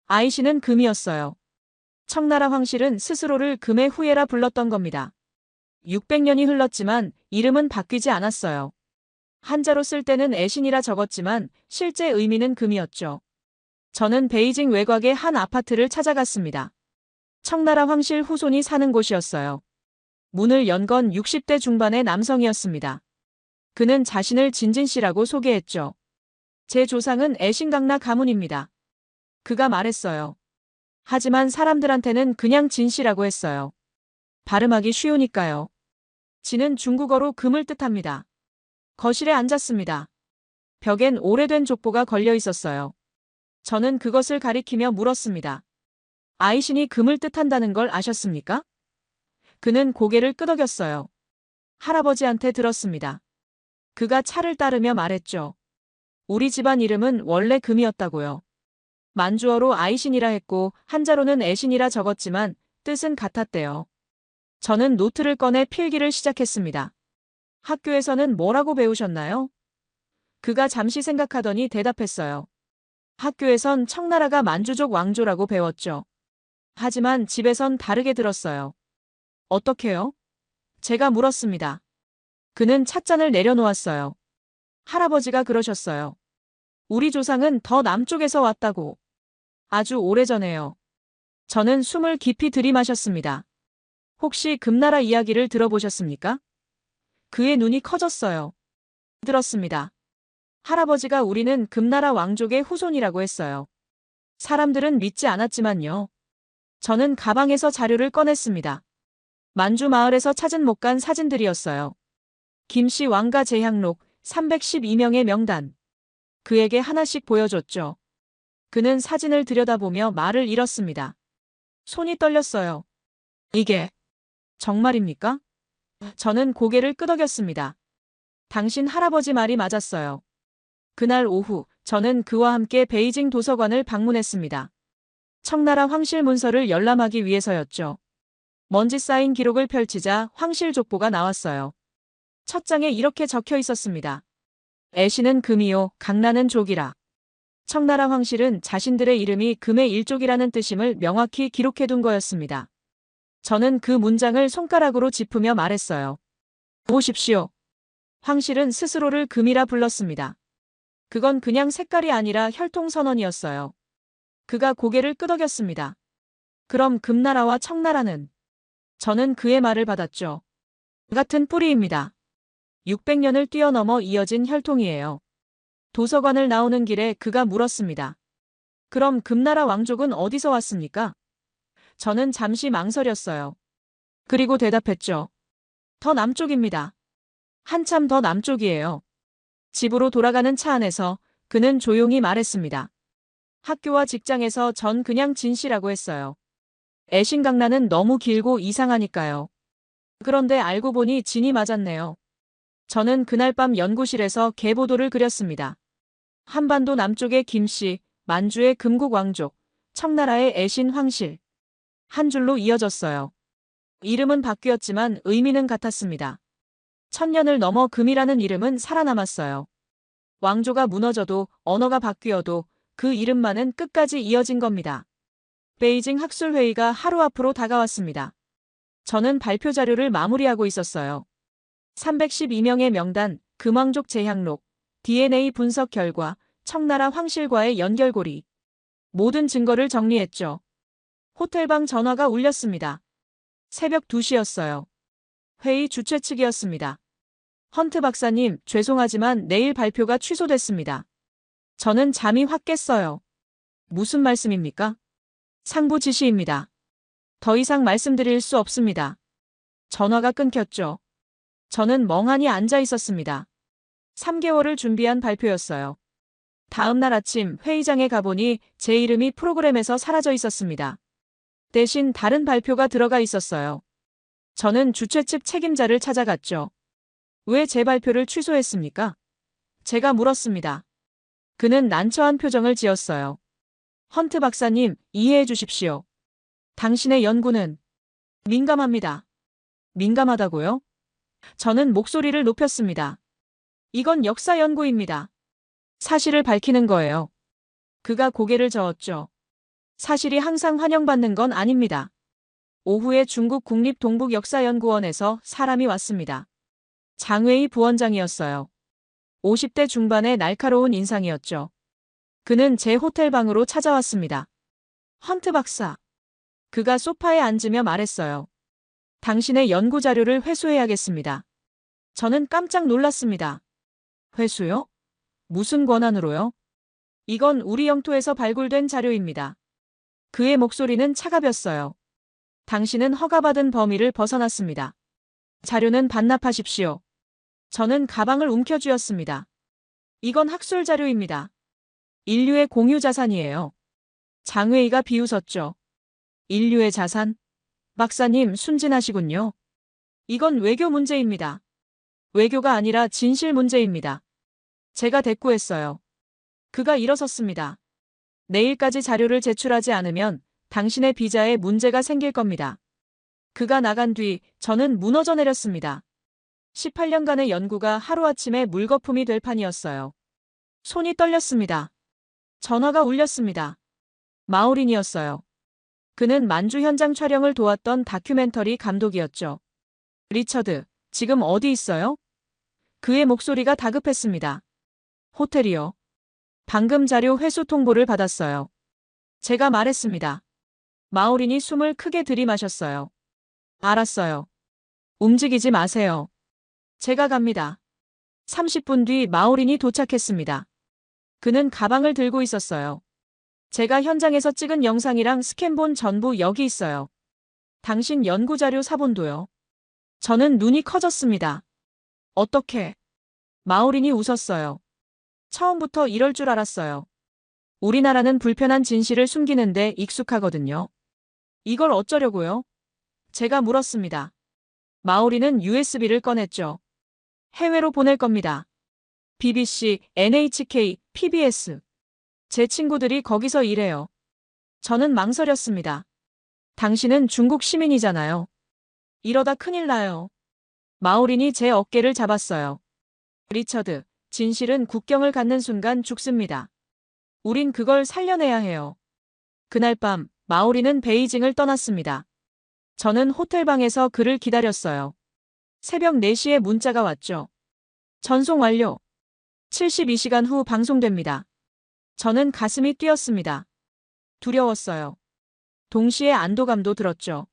아이신은 금이었어요. 청나라 황실은 스스로를 금의 후예라 불렀던 겁니다. 600년이 흘렀지만 이름은 바뀌지 않았어요. 한자로 쓸 때는 애신이라 적었지만 실제 의미는 금이었죠. 저는 베이징 외곽의 한 아파트를 찾아갔습니다. 청나라 황실 후손이 사는 곳이었어요. 문을 연 건 60대 중반의 남성이었습니다. 그는 자신을 진진씨라고 소개했죠. 제 조상은 애신강나 가문입니다. 그가 말했어요. 하지만 사람들한테는 그냥 진씨라고 했어요. 발음하기 쉬우니까요. 진은 중국어로 금을 뜻합니다. 거실에 앉았습니다. 벽엔 오래된 족보가 걸려 있었어요. 저는 그것을 가리키며 물었습니다. 아이신이 금을 뜻한다는 걸 아셨습니까? 그는 고개를 끄덕였어요. 할아버지한테 들었습니다. 그가 차를 따르며 말했죠. 우리 집안 이름은 원래 금이었다고요. 만주어로 아이신이라 했고 한자로는 애신이라 적었지만 뜻은 같았대요. 저는 노트를 꺼내 필기를 시작했습니다. 학교에서는 뭐라고 배우셨나요? 그가 잠시 생각하더니 대답했어요. 학교에선 청나라가 만주족 왕조라고 배웠죠. 하지만 집에선 다르게 들었어요. 어떻게요? 제가 물었습니다. 그는 찻잔을 내려놓았어요. 할아버지가 그러셨어요. 우리 조상은 더 남쪽에서 왔다고. 아주 오래전에요. 저는 숨을 깊이 들이마셨습니다. 혹시 금나라 이야기를 들어보셨습니까? 그의 눈이 커졌어요. 들었습니다. 할아버지가 우리는 금나라 왕족의 후손이라고 했어요. 사람들은 믿지 않았지만요. 저는 가방에서 자료를 꺼냈습니다. 만주 마을에서 찾은 못 간 사진들이었어요. 김씨 왕가 제향록 312명의 명단. 그에게 하나씩 보여줬죠. 그는 사진을 들여다보며 말을 잃었습니다. 손이 떨렸어요. 이게 정말입니까? 저는 고개를 끄덕였습니다. 당신 할아버지 말이 맞았어요. 그날 오후 저는 그와 함께 베이징 도서관을 방문했습니다. 청나라 황실 문서를 열람하기 위해서였죠. 먼지 쌓인 기록을 펼치자 황실 족보가 나왔어요. 첫 장에 이렇게 적혀 있었습니다. 애신은 금이요, 강나는 족이라. 청나라 황실은 자신들의 이름이 금의 일족이라는 뜻임을 명확히 기록해둔 거였습니다. 저는 그 문장을 손가락으로 짚으며 말했어요. 보십시오. 황실은 스스로를 금이라 불렀습니다. 그건 그냥 색깔이 아니라 혈통선언이었어요. 그가 고개를 끄덕였습니다. 그럼 금나라와 청나라는? 저는 그의 말을 받았죠. 같은 뿌리입니다. 600년을 뛰어넘어 이어진 혈통이에요. 도서관을 나오는 길에 그가 물었습니다. 그럼 금나라 왕족은 어디서 왔습니까? 저는 잠시 망설였어요. 그리고 대답했죠. 더 남쪽입니다. 한참 더 남쪽이에요. 집으로 돌아가는 차 안에서 그는 조용히 말했습니다. 학교와 직장에서 전 그냥 진씨라고 했어요. 애신강나는 너무 길고 이상하니까요. 그런데 알고 보니 진이 맞았네요. 저는 그날 밤 연구실에서 계보도를 그렸습니다. 한반도 남쪽의 김씨, 만주의 금국왕족, 청나라의 애신 황실. 한 줄로 이어졌어요. 이름은 바뀌었지만 의미는 같았습니다. 1000년을 넘어 금이라는 이름은 살아남았어요. 왕조가 무너져도 언어가 바뀌어도 그 이름만은 끝까지 이어진 겁니다. 베이징 학술회의가 하루 앞으로 다가왔습니다. 저는 발표 자료를 마무리하고 있었어요. 312명의 명단, 금왕족 제향록, DNA 분석 결과, 청나라 황실과의 연결고리. 모든 증거를 정리했죠. 호텔방 전화가 울렸습니다. 새벽 2시였어요. 회의 주최 측이었습니다. 헌트 박사님, 죄송하지만 내일 발표가 취소됐습니다. 저는 잠이 확 깼어요. 무슨 말씀입니까? 상부 지시입니다. 더 이상 말씀드릴 수 없습니다. 전화가 끊겼죠. 저는 멍하니 앉아 있었습니다. 3개월을 준비한 발표였어요. 다음 날 아침 회의장에 가보니 제 이름이 프로그램에서 사라져 있었습니다. 대신 다른 발표가 들어가 있었어요. 저는 주최 측 책임자를 찾아갔죠. 왜 제 발표를 취소했습니까? 제가 물었습니다. 그는 난처한 표정을 지었어요. 헌트 박사님, 이해해 주십시오. 당신의 연구는 민감합니다. 민감하다고요? 저는 목소리를 높였습니다. 이건 역사 연구입니다. 사실을 밝히는 거예요. 그가 고개를 저었죠. 사실이 항상 환영받는 건 아닙니다. 오후에 중국 국립동북역사연구원에서 사람이 왔습니다. 장웨이 부원장이었어요. 50대 중반의 날카로운 인상이었죠. 그는 제 호텔 방으로 찾아왔습니다. 헌트 박사. 그가 소파에 앉으며 말했어요. 당신의 연구 자료를 회수해야겠습니다. 저는 깜짝 놀랐습니다. 회수요? 무슨 권한으로요? 이건 우리 영토에서 발굴된 자료입니다. 그의 목소리는 차가웠어요. 당신은 허가받은 범위를 벗어났습니다. 자료는 반납하십시오. 저는 가방을 움켜쥐었습니다. 이건 학술 자료입니다. 인류의 공유 자산이에요. 장웨이가 비웃었죠. 인류의 자산? 박사님, 순진하시군요. 이건 외교 문제입니다. 외교가 아니라 진실 문제입니다. 제가 대꾸했어요. 그가 일어섰습니다. 내일까지 자료를 제출하지 않으면 당신의 비자에 문제가 생길 겁니다. 그가 나간 뒤 저는 무너져 내렸습니다. 18년간의 연구가 하루아침에 물거품이 될 판이었어요. 손이 떨렸습니다. 전화가 울렸습니다. 마우린이었어요. 그는 만주 현장 촬영을 도왔던 다큐멘터리 감독이었죠. 리처드, 지금 어디 있어요? 그의 목소리가 다급했습니다. 호텔이요. 방금 자료 회수 통보를 받았어요. 제가 말했습니다. 마우린이 숨을 크게 들이마셨어요. 알았어요. 움직이지 마세요. 제가 갑니다. 30분 뒤 마우린이 도착했습니다. 그는 가방을 들고 있었어요. 제가 현장에서 찍은 영상이랑 스캔본 전부 여기 있어요. 당신 연구자료 사본도요. 저는 눈이 커졌습니다. 어떻게? 마우린이 웃었어요. 처음부터 이럴 줄 알았어요. 우리나라는 불편한 진실을 숨기는데 익숙하거든요. 이걸 어쩌려고요? 제가 물었습니다. 마우린은 USB를 꺼냈죠. 해외로 보낼 겁니다. BBC, NHK, PBS. 제 친구들이 거기서 일해요. 저는 망설였습니다. 당신은 중국 시민이잖아요. 이러다 큰일 나요. 마우린이 제 어깨를 잡았어요. 리처드, 진실은 국경을 갖는 순간 죽습니다. 우린 그걸 살려내야 해요. 그날 밤 마우린은 베이징을 떠났습니다. 저는 호텔방에서 그를 기다렸어요. 새벽 4시에 문자가 왔죠. 전송 완료. 72시간 후 방송됩니다. 저는 가슴이 뛰었습니다. 두려웠어요. 동시에 안도감도 들었죠.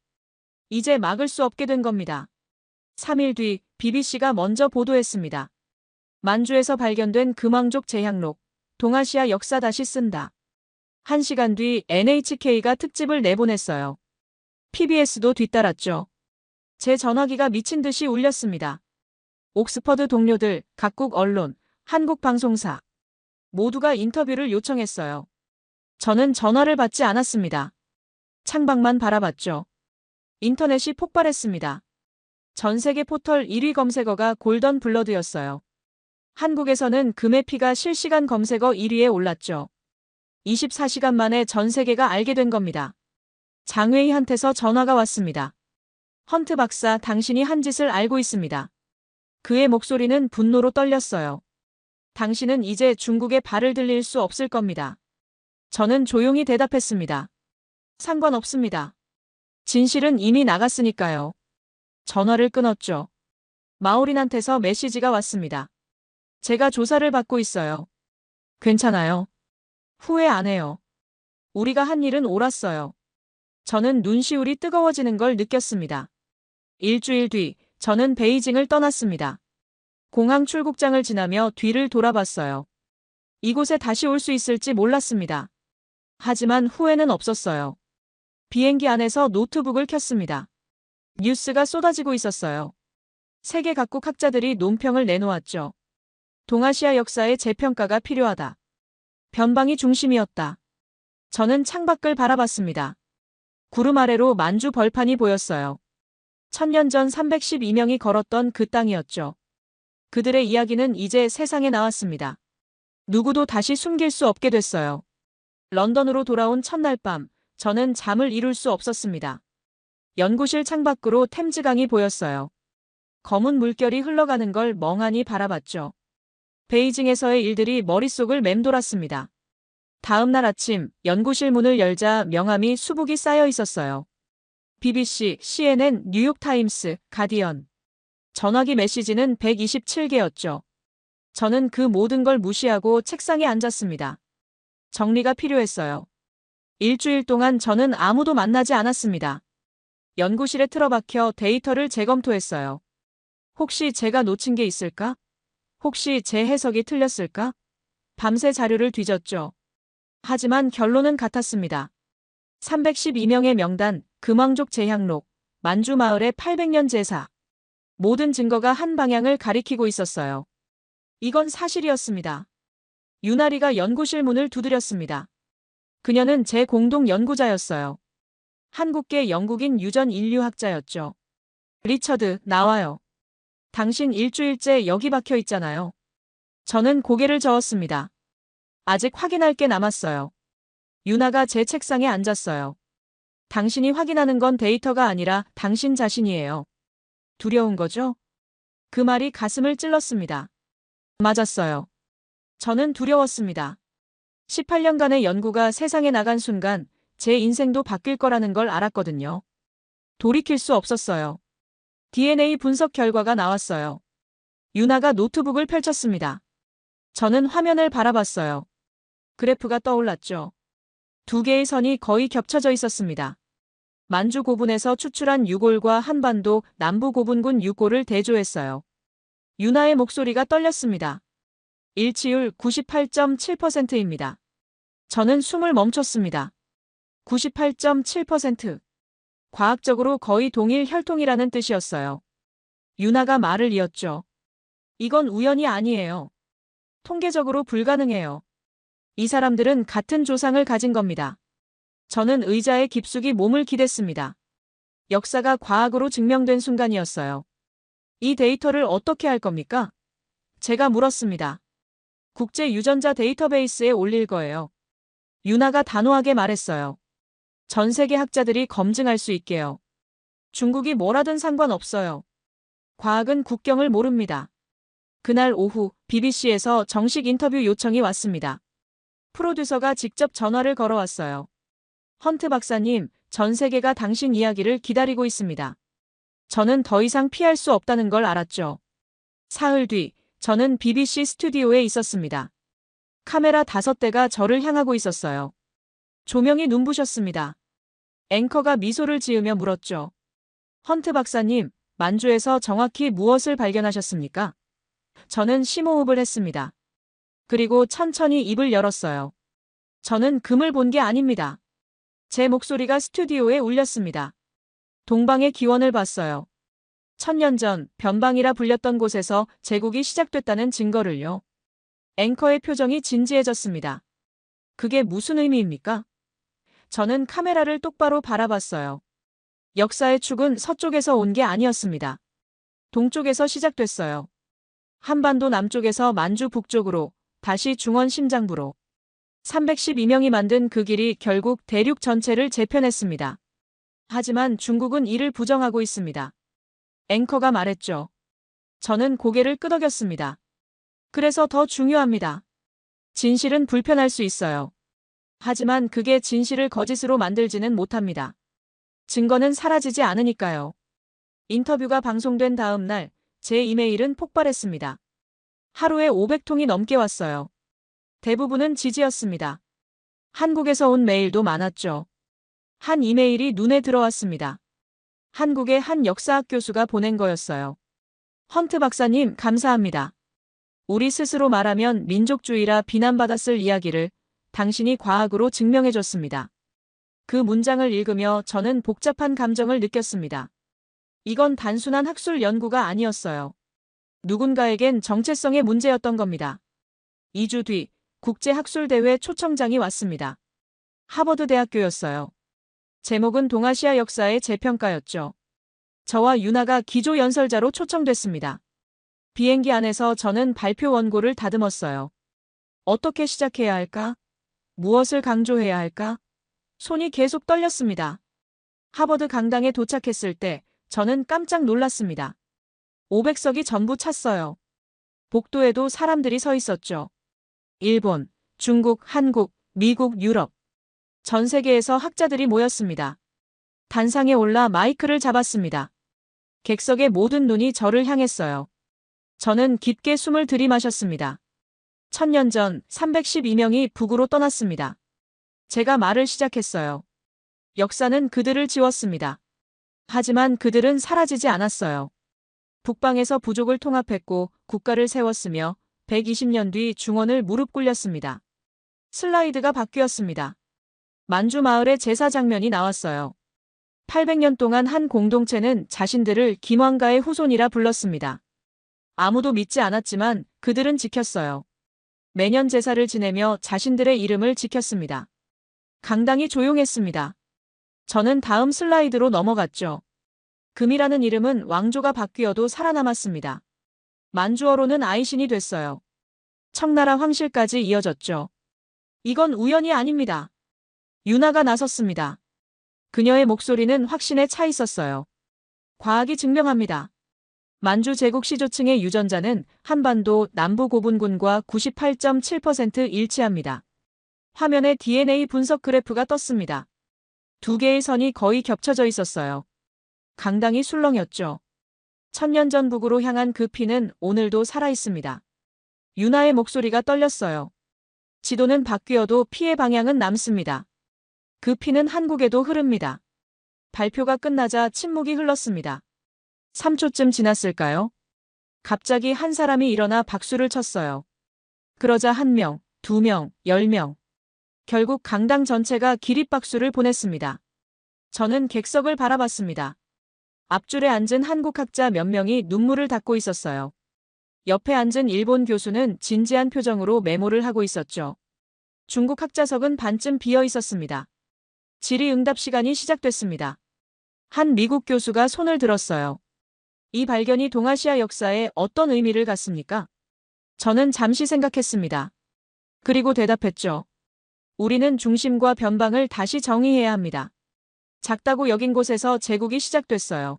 이제 막을 수 없게 된 겁니다. 3일 뒤 BBC가 먼저 보도했습니다. 만주에서 발견된 금왕족 제향록, 동아시아 역사 다시 쓴다. 1시간 뒤 NHK가 특집을 내보냈어요. PBS도 뒤따랐죠. 제 전화기가 미친 듯이 울렸습니다. 옥스퍼드 동료들, 각국 언론, 한국 방송사 모두가 인터뷰를 요청했어요. 저는 전화를 받지 않았습니다. 창밖만 바라봤죠. 인터넷이 폭발했습니다. 전 세계 포털 1위 검색어가 골던 블러드였어요. 한국에서는 금의 피가 실시간 검색어 1위에 올랐죠. 24시간 만에 전 세계가 알게 된 겁니다. 장웨이한테서 전화가 왔습니다. 헌트 박사, 당신이 한 짓을 알고 있습니다. 그의 목소리는 분노로 떨렸어요. 당신은 이제 중국에 발을 들릴 수 없을 겁니다. 저는 조용히 대답했습니다. 상관없습니다. 진실은 이미 나갔으니까요. 전화를 끊었죠. 마우린한테서 메시지가 왔습니다. 제가 조사를 받고 있어요. 괜찮아요. 후회 안 해요. 우리가 한 일은 옳았어요. 저는 눈시울이 뜨거워지는 걸 느꼈습니다. 일주일 뒤 저는 베이징을 떠났습니다. 공항 출국장을 지나며 뒤를 돌아봤어요. 이곳에 다시 올 수 있을지 몰랐습니다. 하지만 후회는 없었어요. 비행기 안에서 노트북을 켰습니다. 뉴스가 쏟아지고 있었어요. 세계 각국 학자들이 논평을 내놓았죠. 동아시아 역사의 재평가가 필요하다. 변방이 중심이었다. 저는 창밖을 바라봤습니다. 구름 아래로 만주 벌판이 보였어요. 1000년 전 312명이 걸었던 그 땅이었죠. 그들의 이야기는 이제 세상에 나왔습니다. 누구도 다시 숨길 수 없게 됐어요. 런던으로 돌아온 첫날 밤, 저는 잠을 이룰 수 없었습니다. 연구실 창밖으로 템즈강이 보였어요. 검은 물결이 흘러가는 걸 멍하니 바라봤죠. 베이징에서의 일들이 머릿속을 맴돌았습니다. 다음 날 아침 연구실 문을 열자 명함이 수북이 쌓여 있었어요. BBC, CNN, 뉴욕타임스, 가디언. 전화기 메시지는 127개였죠. 저는 그 모든 걸 무시하고 책상에 앉았습니다. 정리가 필요했어요. 일주일 동안 저는 아무도 만나지 않았습니다. 연구실에 틀어박혀 데이터를 재검토했어요. 혹시 제가 놓친 게 있을까? 혹시 제 해석이 틀렸을까? 밤새 자료를 뒤졌죠. 하지만 결론은 같았습니다. 312명의 명단, 금왕족 재향록, 만주마을의 800년 제사. 모든 증거가 한 방향을 가리키고 있었어요. 이건 사실이었습니다. 유나리가 연구실 문을 두드렸습니다. 그녀는 제 공동 연구자였어요. 한국계 영국인 유전 인류학자였죠. 리처드, 나와요. 당신 일주일째 여기 박혀 있잖아요. 저는 고개를 저었습니다. 아직 확인할 게 남았어요. 유나가 제 책상에 앉았어요. 당신이 확인하는 건 데이터가 아니라 당신 자신이에요. 두려운 거죠? 그 말이 가슴을 찔렀습니다. 맞았어요. 저는 두려웠습니다. 18년간의 연구가 세상에 나간 순간 제 인생도 바뀔 거라는 걸 알았거든요. 돌이킬 수 없었어요. DNA 분석 결과가 나왔어요. 유나가 노트북을 펼쳤습니다. 저는 화면을 바라봤어요. 그래프가 떠올랐죠. 두 개의 선이 거의 겹쳐져 있었습니다. 만주 고분에서 추출한 유골과 한반도 남부 고분군 유골을 대조했어요. 유나의 목소리가 떨렸습니다. 일치율 98.7%입니다. 저는 숨을 멈췄습니다. 98.7%. 과학적으로 거의 동일 혈통이라는 뜻이었어요. 유나가 말을 이었죠. 이건 우연이 아니에요. 통계적으로 불가능해요. 이 사람들은 같은 조상을 가진 겁니다. 저는 의자에 깊숙이 몸을 기댔습니다. 역사가 과학으로 증명된 순간이었어요. 이 데이터를 어떻게 할 겁니까? 제가 물었습니다. 국제 유전자 데이터베이스에 올릴 거예요. 유나가 단호하게 말했어요. 전 세계 학자들이 검증할 수 있게요. 중국이 뭐라든 상관없어요. 과학은 국경을 모릅니다. 그날 오후 BBC에서 정식 인터뷰 요청이 왔습니다. 프로듀서가 직접 전화를 걸어왔어요. 헌트 박사님, 전 세계가 당신 이야기를 기다리고 있습니다. 저는 더 이상 피할 수 없다는 걸 알았죠. 사흘 뒤, 저는 BBC 스튜디오에 있었습니다. 카메라 5대가 저를 향하고 있었어요. 조명이 눈부셨습니다. 앵커가 미소를 지으며 물었죠. 헌트 박사님, 만주에서 정확히 무엇을 발견하셨습니까? 저는 심호흡을 했습니다. 그리고 천천히 입을 열었어요. 저는 금을 본 게 아닙니다. 제 목소리가 스튜디오에 울렸습니다. 동방의 기원을 봤어요. 1000년 전 변방이라 불렸던 곳에서 제국이 시작됐다는 증거를요. 앵커의 표정이 진지해졌습니다. 그게 무슨 의미입니까? 저는 카메라를 똑바로 바라봤어요. 역사의 축은 서쪽에서 온 게 아니었습니다. 동쪽에서 시작됐어요. 한반도 남쪽에서 만주 북쪽으로, 다시 중원 심장부로. 312명이 만든 그 길이 결국 대륙 전체를 재편했습니다. 하지만 중국은 이를 부정하고 있습니다. 앵커가 말했죠. 저는 고개를 끄덕였습니다. 그래서 더 중요합니다. 진실은 불편할 수 있어요. 하지만 그게 진실을 거짓으로 만들지는 못합니다. 증거는 사라지지 않으니까요. 인터뷰가 방송된 다음 날, 제 이메일은 폭발했습니다. 하루에 500통이 넘게 왔어요. 대부분은 지지였습니다. 한국에서 온 메일도 많았죠. 한 이메일이 눈에 들어왔습니다. 한국의 한 역사학 교수가 보낸 거였어요. 헌트 박사님, 감사합니다. 우리 스스로 말하면 민족주의라 비난받았을 이야기를 당신이 과학으로 증명해줬습니다. 그 문장을 읽으며 저는 복잡한 감정을 느꼈습니다. 이건 단순한 학술 연구가 아니었어요. 누군가에겐 정체성의 문제였던 겁니다. 2주 뒤 국제학술대회 초청장이 왔습니다. 하버드 대학교였어요. 제목은 동아시아 역사의 재평가였죠. 저와 유나가 기조 연설자로 초청됐습니다. 비행기 안에서 저는 발표 원고를 다듬었어요. 어떻게 시작해야 할까? 무엇을 강조해야 할까? 손이 계속 떨렸습니다. 하버드 강당에 도착했을 때 저는 깜짝 놀랐습니다. 500석이 전부 찼어요. 복도에도 사람들이 서 있었죠. 일본, 중국, 한국, 미국, 유럽. 전 세계에서 학자들이 모였습니다. 단상에 올라 마이크를 잡았습니다. 객석의 모든 눈이 저를 향했어요. 저는 깊게 숨을 들이마셨습니다. 1000년 전 312명이 북으로 떠났습니다. 제가 말을 시작했어요. 역사는 그들을 지웠습니다. 하지만 그들은 사라지지 않았어요. 북방에서 부족을 통합했고 국가를 세웠으며 120년 뒤 중원을 무릎 꿇렸습니다. 슬라이드가 바뀌었습니다. 만주 마을의 제사 장면이 나왔어요. 800년 동안 한 공동체는 자신들을 김왕가의 후손이라 불렀습니다. 아무도 믿지 않았지만 그들은 지켰어요. 매년 제사를 지내며 자신들의 이름을 지켰습니다. 강당이 조용했습니다. 저는 다음 슬라이드로 넘어갔죠. 금이라는 이름은 왕조가 바뀌어도 살아남았습니다. 만주어로는 아이신이 됐어요. 청나라 황실까지 이어졌죠. 이건 우연이 아닙니다. 유나가 나섰습니다. 그녀의 목소리는 확신에 차 있었어요. 과학이 증명합니다. 만주 제국 시조층의 유전자는 한반도 남부 고분군과 98.7% 일치합니다. 화면에 DNA 분석 그래프가 떴습니다. 두 개의 선이 거의 겹쳐져 있었어요. 강당이 술렁였죠. 1000년 전 북으로 향한 그 피는 오늘도 살아있습니다. 유나의 목소리가 떨렸어요. 지도는 바뀌어도 피의 방향은 남습니다. 그 피는 한국에도 흐릅니다. 발표가 끝나자 침묵이 흘렀습니다. 3초쯤 지났을까요? 갑자기 한 사람이 일어나 박수를 쳤어요. 그러자 1명, 2명, 10명. 결국 강당 전체가 기립박수를 보냈습니다. 저는 객석을 바라봤습니다. 앞줄에 앉은 한국 학자 몇 명이 눈물을 닦고 있었어요. 옆에 앉은 일본 교수는 진지한 표정으로 메모를 하고 있었죠. 중국 학자석은 반쯤 비어 있었습니다. 질의응답 시간이 시작됐습니다. 한 미국 교수가 손을 들었어요. 이 발견이 동아시아 역사에 어떤 의미를 갖습니까? 저는 잠시 생각했습니다. 그리고 대답했죠. 우리는 중심과 변방을 다시 정의해야 합니다. 작다고 여긴 곳에서 제국이 시작됐어요.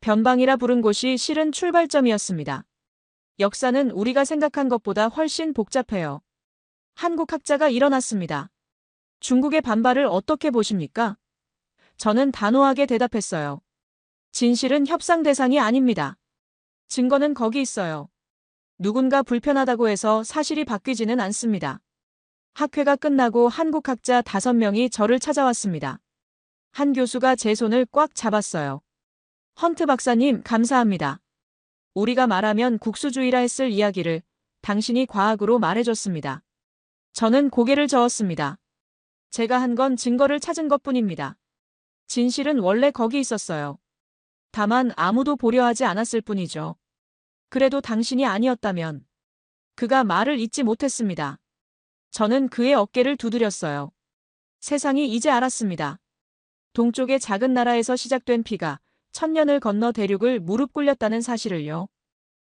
변방이라 부른 곳이 실은 출발점이었습니다. 역사는 우리가 생각한 것보다 훨씬 복잡해요. 한국 학자가 일어났습니다. 중국의 반발을 어떻게 보십니까? 저는 단호하게 대답했어요. 진실은 협상 대상이 아닙니다. 증거는 거기 있어요. 누군가 불편하다고 해서 사실이 바뀌지는 않습니다. 학회가 끝나고 한국 학자 5명이 저를 찾아왔습니다. 한 교수가 제 손을 꽉 잡았어요. 헌트 박사님, 감사합니다. 우리가 말하면 국수주의라 했을 이야기를 당신이 과학으로 말해줬습니다. 저는 고개를 저었습니다. 제가 한 건 증거를 찾은 것뿐입니다. 진실은 원래 거기 있었어요. 다만 아무도 보려 하지 않았을 뿐이죠. 그래도 당신이 아니었다면. 그가 말을 잇지 못했습니다. 저는 그의 어깨를 두드렸어요. 세상이 이제 알았습니다. 동쪽의 작은 나라에서 시작된 피가 1000년을 건너 대륙을 무릎 꿇렸다는 사실을요.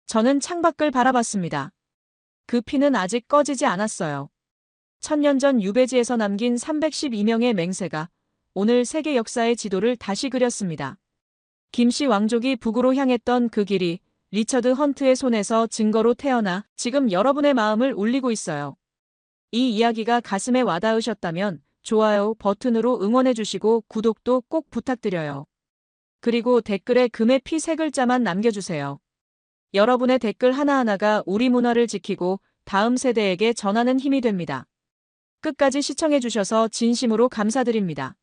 저는 창밖을 바라봤습니다. 그 피는 아직 꺼지지 않았어요. 1000년 전 유배지에서 남긴 312명의 맹세가 오늘 세계 역사의 지도를 다시 그렸습니다. 김씨 왕족이 북으로 향했던 그 길이 리처드 헌트의 손에서 증거로 태어나 지금 여러분의 마음을 울리고 있어요. 이 이야기가 가슴에 와닿으셨다면 좋아요 버튼으로 응원해주시고 구독도 꼭 부탁드려요. 그리고 댓글에 금의 피 3글자만 남겨주세요. 여러분의 댓글 하나하나가 우리 문화를 지키고 다음 세대에게 전하는 힘이 됩니다. 끝까지 시청해주셔서 진심으로 감사드립니다.